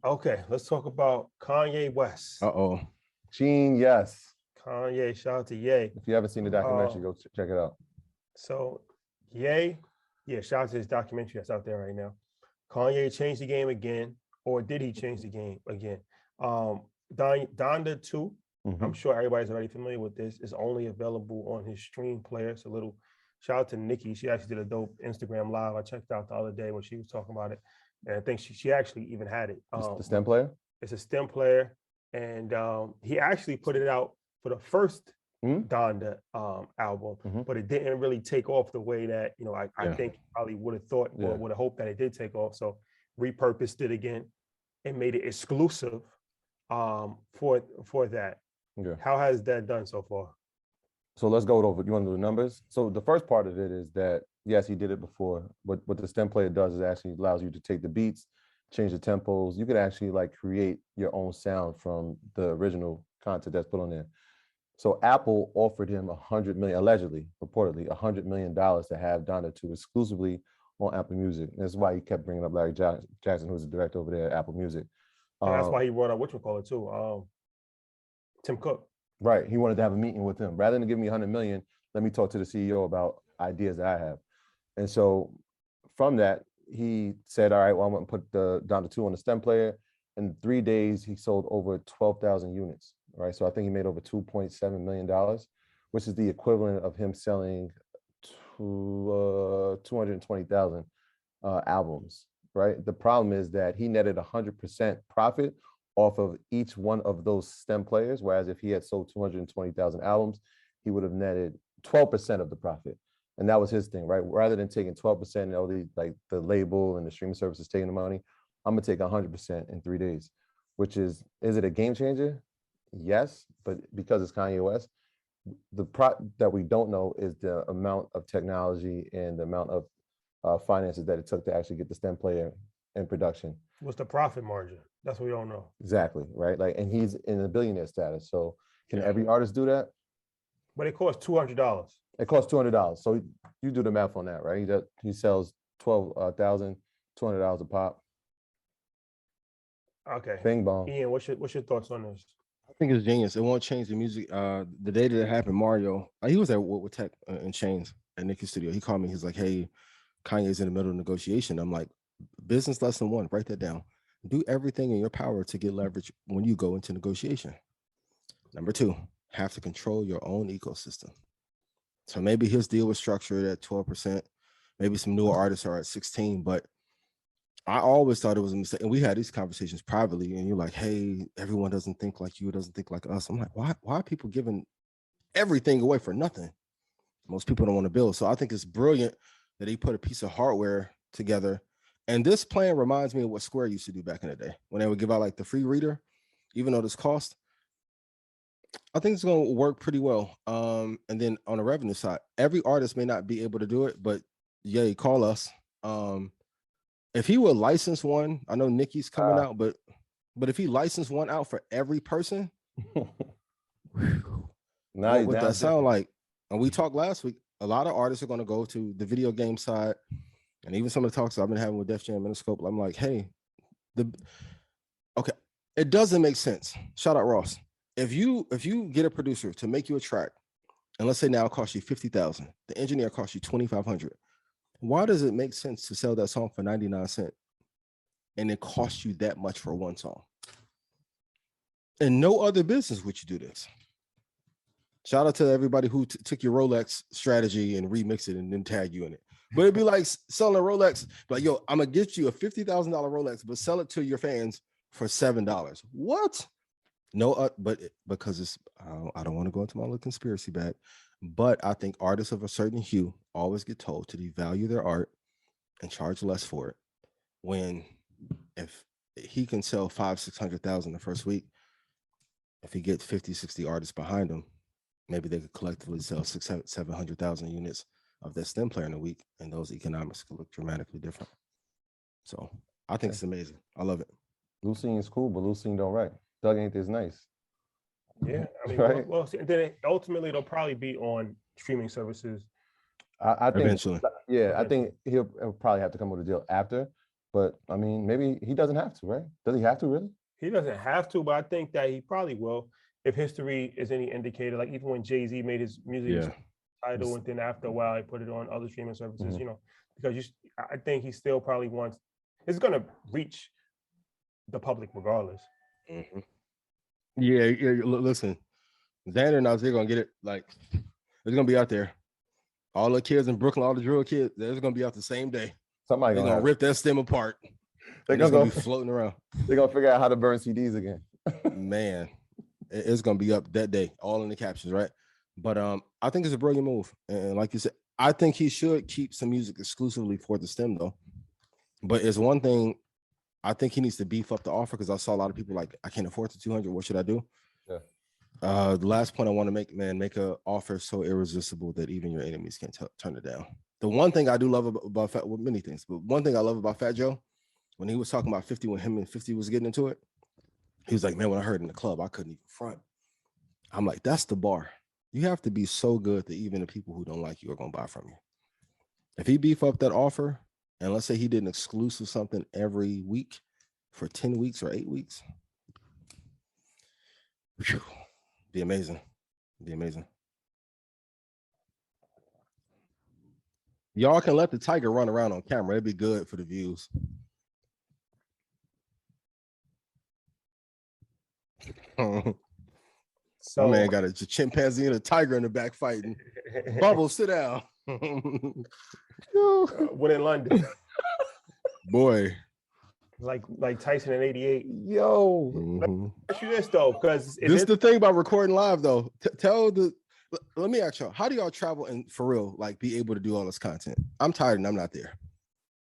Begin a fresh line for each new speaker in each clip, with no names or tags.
Okay, let's talk about Kanye West.
Uh-oh.
Gene, yes.
Kanye, shout out to Ye.
If you haven't seen the documentary,
Uh,
go check it out.
so Ye, yeah, shout out to his documentary that's out there right now. Kanye changed the game again, or did he change the game again? Donda 2, I'm
Mhm.
sure everybody's already familiar with this, is only available on his stream player. So little shout out to Nikki. She actually did a dope Instagram live. I checked out the other day when she was talking about it. And I think she actually even had it.
The stem player?
It's a stem player. And he actually put it out for the first
Mhm.
Donda album,
Mhm.
but it didn't really take off the way that, I
Yeah.
think probably would have thought
Yeah.
or would have hoped that it did take off. So repurposed it again and made it exclusive for that.
Yeah.
How has that done so far?
So let's go over. You want to do the numbers? So the first part of it is that, yes, he did it before. But what the stem player does is actually allows you to take the beats, change the tempos. You can actually like create your own sound from the original content that's put on there. So Apple offered him 100 million, allegedly, reportedly, $100 million to have Donda 2 exclusively on Apple Music. That's why he kept bringing up Larry Jackson, who's the director over there at Apple Music.
And that's why he brought up whatchamacallit too. Tim Cook.
Right. He wanted to have a meeting with him. Rather than give me 100 million, let me talk to the CEO about ideas that I have. And so from that, he said, all right, well, I'm going to put the Donda 2 on the stem player. In 3 days, he sold over 12,000 units. Right. So I think he made over $2.7 million, which is the equivalent of him selling 220,000 albums. Right. The problem is that he netted 100% profit off of each one of those stem players, whereas if he had sold 220,000 albums, he would have netted 12% of the profit. And that was his thing, right? Rather than taking 12%, like the label and the streaming services taking the money, I'm gonna take 100% in 3 days, which is it a game changer? Yes, but because it's Kanye West, the that we don't know is the amount of technology and the amount of finances that it took to actually get the stem player in production.
What's the profit margin? That's what we don't know.
Exactly, right? Like, and he's in a billionaire status. So can
Yeah.
every artist do that?
But it costs $200.
It costs $200. So you do the math on that, right? He sells $12,200 a pop.
Okay.
Bing bong.
Ian, what's your thoughts on this?
I think it's genius. It won't change the music. The day that it happened, Mario, he was at with Tech and Chains at Nicki's studio. He called me. He's like, "Hey, Kanye's in the middle of negotiation." I'm like, "Business lesson one. Write that down. Do everything in your power to get leverage when you go into negotiation. Number two, have to control your own ecosystem. So maybe his deal was structured at 12%. Maybe some newer artists are at 16, but I always thought it was a mistake. And we had these conversations privately, and you're like, hey, everyone doesn't think like you, doesn't think like us. I'm like, why are people giving everything away for nothing? Most people don't want to build. So I think it's brilliant that he put a piece of hardware together. And this plan reminds me of what Square used to do back in the day when they would give out like the free reader, even though this cost. I think it's going to work pretty well. And then on the revenue side, every artist may not be able to do it, but yay, call us. If he would license one, I know Nicki's coming out, but if he licensed one out for every person, what would that sound like? And we talked last week, a lot of artists are going to go to the video game side, and even some of the talks I've been having with Def Jam and Scope, I'm like, hey, okay, it doesn't make sense. Shout out Ross. If you get a producer to make you a track, and let's say now it costs you $50,000, the engineer costs you $2,500. Why does it make sense to sell that song for 99 cents and it costs you that much for one song? And no other business would you do this. Shout out to everybody who took your Rolex strategy and remixed it and then tag you in it. But it'd be like selling a Rolex, like, yo, I'm gonna get you a $50,000 Rolex, but sell it to your fans for $7. What? No, because it's, I don't want to go into my little conspiracy bag, but I think artists of a certain hue always get told to devalue their art and charge less for it. When if he can sell 500,000-600,000 the first week, if he gets 50-60 artists behind him, maybe they could collectively sell 600,000-700,000 units of that stem player in a week, and those economics could look dramatically different. So I think it's amazing. I love it.
Lucine is cool, but Lucine don't write. Doug ain't this nice.
Yeah, I mean,
right?
well, then ultimately it'll probably be on streaming services.
I think
eventually.
Yeah, I think he'll probably have to come with a deal after. But I mean, maybe he doesn't have to, right? Does he have to really?
He doesn't have to, but I think that he probably will. If history is any indicator, like even when Jay-Z made his music title, and then after a while he put it on other streaming services, you know, because I think he still probably wants, it's gonna reach the public regardless.
Yeah, listen, Xander and Nas, they're gonna get it. Like, it's gonna be out there. All the kids in Brooklyn, all the drill kids, they're gonna be out the same day.
Somebody
gonna rip that stem apart.
They're
gonna be floating around.
They're gonna figure out how to burn CDs again.
Man, it's gonna be up that day, all in the captions, right? But I think it's a brilliant move, and like you said, I think he should keep some music exclusively for the stem, though. But it's one thing, I think he needs to beef up the offer, because I saw a lot of people like, I can't afford the 200. What should I do?
Yeah.
The last point I want to make, man, make an offer so irresistible that even your enemies can't turn it down. The one thing I do love about Fat, well, many things, but one thing I love about Fat Joe, when he was talking about 50, when him and 50 was getting into it, he was like, man, when I heard in the club, I couldn't even front. I'm like, that's the bar. You have to be so good that even the people who don't like you are going to buy from you. If he beef up that offer, and let's say he did an exclusive something every week for 10 weeks or 8 weeks, whew, be amazing. Be amazing. Y'all can let the tiger run around on camera. It'd be good for the views. So my man got a chimpanzee and a tiger in the back fighting. Bubbles, sit down.
When in London.
Boy.
Like Tyson in '88.
Yo.
Let me ask you this though, because
this is the thing about recording live though. Let me ask y'all, how do y'all travel and for real, like be able to do all this content? I'm tired and I'm not there.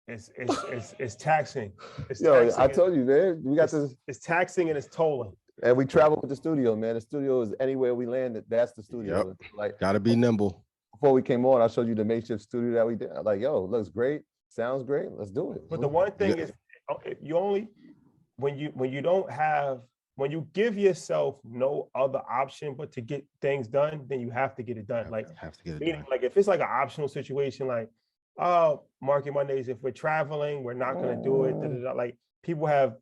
It's taxing.
Taxing. I told you, man. We got this.
It's taxing and it's tolling.
And we travel with the studio, man. The studio is anywhere we land. That's the studio.
Yep.
Like,
gotta be nimble.
Before we came on, I showed you the makeshift studio that we did. I'm like, yo, looks great, sounds great. Let's do it.
But the one thing is, you only when you give yourself no other option but to get things done, then you have to get it done. Like,
have to get it done.
Like if it's like an optional situation, like, oh, Market Mondays, if we're traveling, we're not going to do it. Like, people have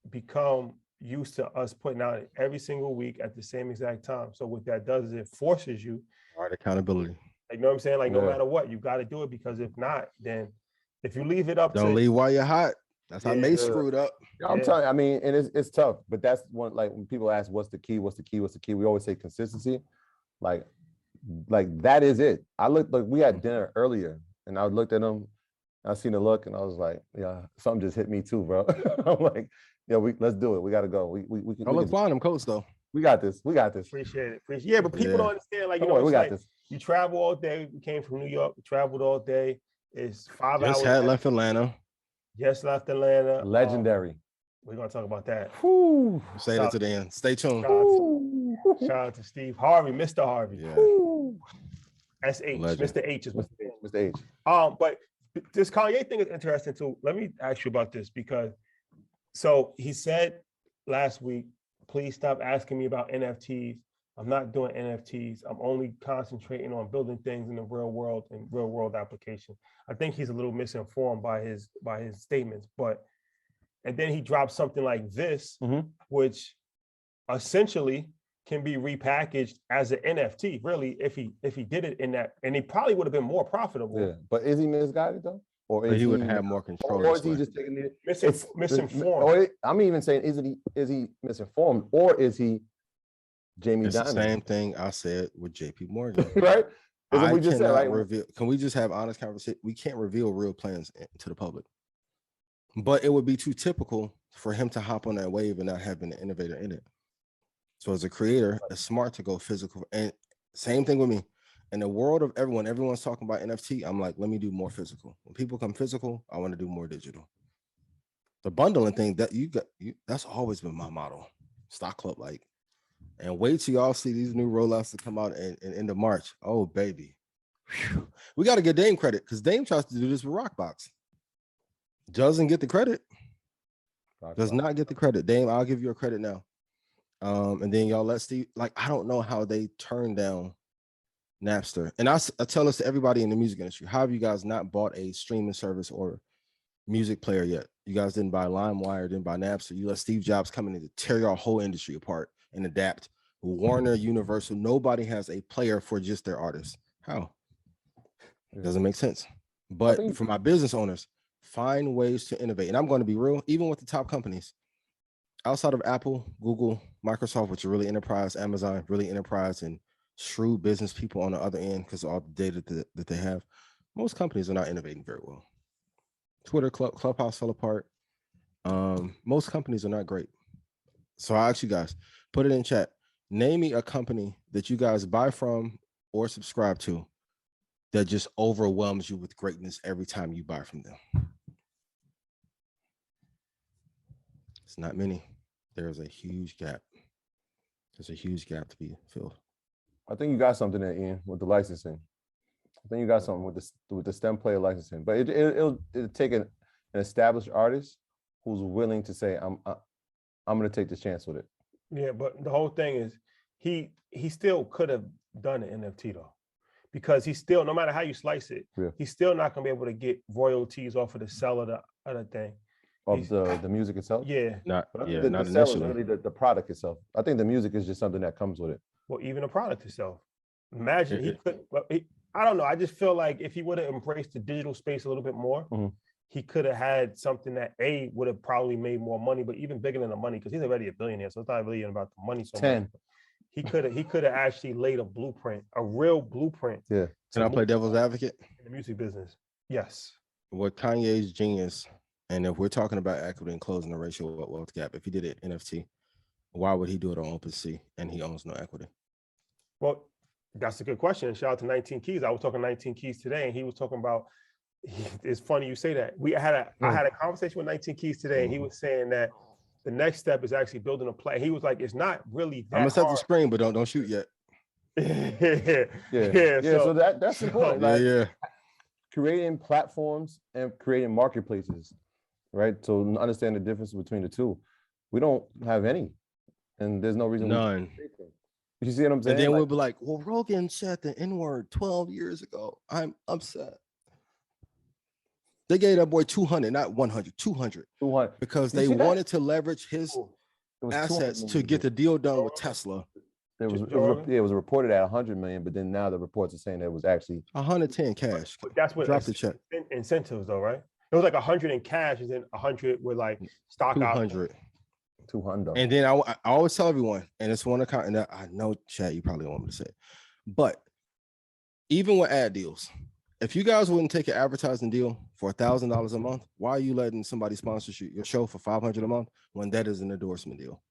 become used to us putting out every single week at the same exact time. So what that does is it forces you.
All right, accountability.
Like, you know what I'm saying? Like, no matter what, you got to do it, because if not, then if you leave it up
don't leave while you're hot. That's how Mace screwed up.
I'm telling you, I mean, and it's tough, but that's one, like when people ask what's the key, we always say consistency. Like that is it. I looked, like we had dinner earlier and I looked at him, I seen the look and I was like, yeah, something just hit me too, bro. I'm like, yeah, let's do it. We gotta go. We can
look fine, them coats though.
We got this.
Appreciate it. Yeah, but people don't understand, like, you know,
we got this.
You travel all day. We came from New York, we traveled all day. It's 5 hours.
Just had left Atlanta.
Just left Atlanta.
Legendary.
We're gonna talk about that.
Whew.
Say that to the end. Stay tuned.
Shout out to Steve Harvey, Mr. Harvey.
Yeah.
SH. Mr. H is
Mr. H.
But this Kanye thing is interesting too. Let me ask you about this, because so he said last week, please stop asking me about NFTs. I'm not doing NFTs. I'm only concentrating on building things in the real world and real world application. I think he's a little misinformed by his statements, and then he dropped something like this, which essentially can be repackaged as an NFT. Really, if he did it in that, and he probably would have been more profitable.
Yeah, but is he misguided though? Or
he would have more control?
Or is he just taking it
misinformed?
Or I'm even saying, is he misinformed, or is he Jamie Dimon?
The same thing I said with JP Morgan.
Right?
We just said, right? Can we just have honest conversation? We can't reveal real plans to the public. But it would be too typical for him to hop on that wave and not having an innovator in it. So as a creator, it's smart to go physical. And same thing with me. In the world of everyone's talking about NFT, I'm like, let me do more physical. When people come physical, I want to do more digital. The bundling thing that that's always been my model. Stock Club, like, and wait till y'all see these new rollouts to come out in end of March. Oh, baby. Whew. We got to give Dame credit, because Dame tries to do this with Rockbox. Doesn't get the credit. Does not get the credit. Dame, I'll give you a credit now. And then y'all let Steve, like, I don't know how they turned down Napster. And I tell this to everybody in the music industry. How have you guys not bought a streaming service or music player yet? You guys didn't buy LimeWire, didn't buy Napster. You let Steve Jobs come in and tear your whole industry apart and adapt. Warner, Universal, nobody has a player for just their artists. How? It doesn't make sense. But for my business owners, find ways to innovate. And I'm going to be real, even with the top companies, outside of Apple, Google, Microsoft, which are really enterprise, Amazon, really enterprise, and shrewd business people on the other end because of all the data that they have, most companies are not innovating very well. Twitter, Clubhouse fell apart. Most companies are not great. So I ask you guys, put it in chat. Name me a company that you guys buy from or subscribe to that just overwhelms you with greatness every time you buy from them. It's not many. There's a huge gap. There's a huge gap to be filled.
I think you got something there, Ian, with the licensing. I think you got something with the STEM player licensing, but it'll take an established artist who's willing to say, I'm going to take this chance with it.
Yeah, but the whole thing is he still could have done an NFT though, because he's still, no matter how you slice it, he's still not going to be able to get royalties off of the sell of the other thing.
Of the music itself?
Yeah.
Not
the
not
sell is
initially.
really the product itself. I think the music is just something that comes with it.
Well, even the product itself. Imagine he could, I don't know. I just feel like if he would have embraced the digital space a little bit more, he could have had something that would have probably made more money, but even bigger than the money, because he's already a billionaire. So it's not really about the money so much. He could have actually laid a blueprint, a real blueprint.
Yeah.
Can I play devil's advocate?
In the music business. Yes.
What Kanye's genius, and if we're talking about equity and closing the racial wealth gap, if he did it NFT, why would he do it on OpenSea and he owns no equity?
Well, that's a good question. Shout out to 19 Keys. I was talking 19 Keys today, and he was talking about, it's funny you say that. I had a conversation with 19 Keys today, and he was saying that the next step is actually building a play. He was like, it's not really that
I'm gonna set
hard.
the screen, but don't shoot yet.
So that's important.
Yeah.
Creating platforms and creating marketplaces, right? To understand the difference between the two. We don't have any, and there's no reason.
None.
You see what I'm saying?
And then we'll be like, well, Rogan said the N-word 12 years ago. I'm upset. They gave that boy 200, not 100, 200.
200.
Because they wanted to leverage his assets to get the deal done with Tesla.
It was reported at 100 million, but then now the reports are saying it was actually
110 cash.
But that's what
drop the check.
Incentives though, right? It was like 100 in cash, and then 100 were like stock
200.
200.
And then I always tell everyone, and it's one account, and I know, Chad, you probably don't want me to say it, but even with ad deals, if you guys wouldn't take an advertising deal for $1,000 a month, why are you letting somebody sponsor your show for $500 a month when that is an endorsement deal?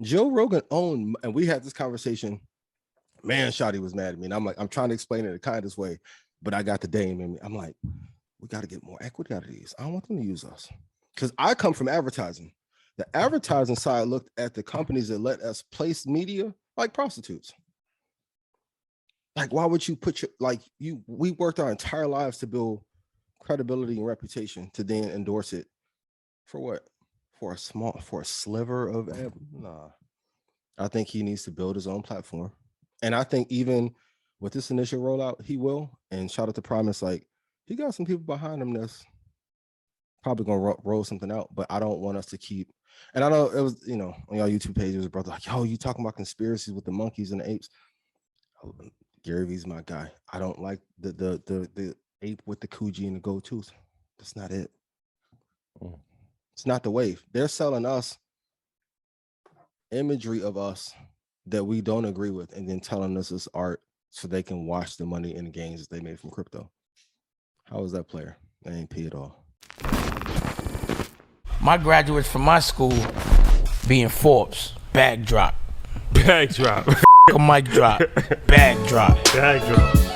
Joe Rogan owned, and we had this conversation. Man, Shotty was mad at me, and I'm like, I'm trying to explain it the kindest way, but I got the dame in me. I'm like, we got to get more equity out of these. I don't want them to use us because I come from advertising. The advertising side looked at the companies that let us place media like prostitutes. Like, why would you put we worked our entire lives to build credibility and reputation to then endorse it for what? For a sliver of ad? Nah. I think he needs to build his own platform. And I think even with this initial rollout, he will. And shout out to Primus, like, he got some people behind him that's probably gonna roll something out, but I don't want us to keep. And I know it was, on y'all YouTube page, it was a brother like, yo, you talking about conspiracies with the monkeys and the apes. Gary Vee's my guy. I don't like the ape with the Coogee and the gold tooth. That's not it. It's not the wave. They're selling us imagery of us that we don't agree with, and then telling us it's art so they can wash the money in the gains that they made from crypto. How is that player? They ain't P at all.
My graduates from my school being Forbes, bag drop.
Bag drop.
A mic drop, bag drop.
Bag drop.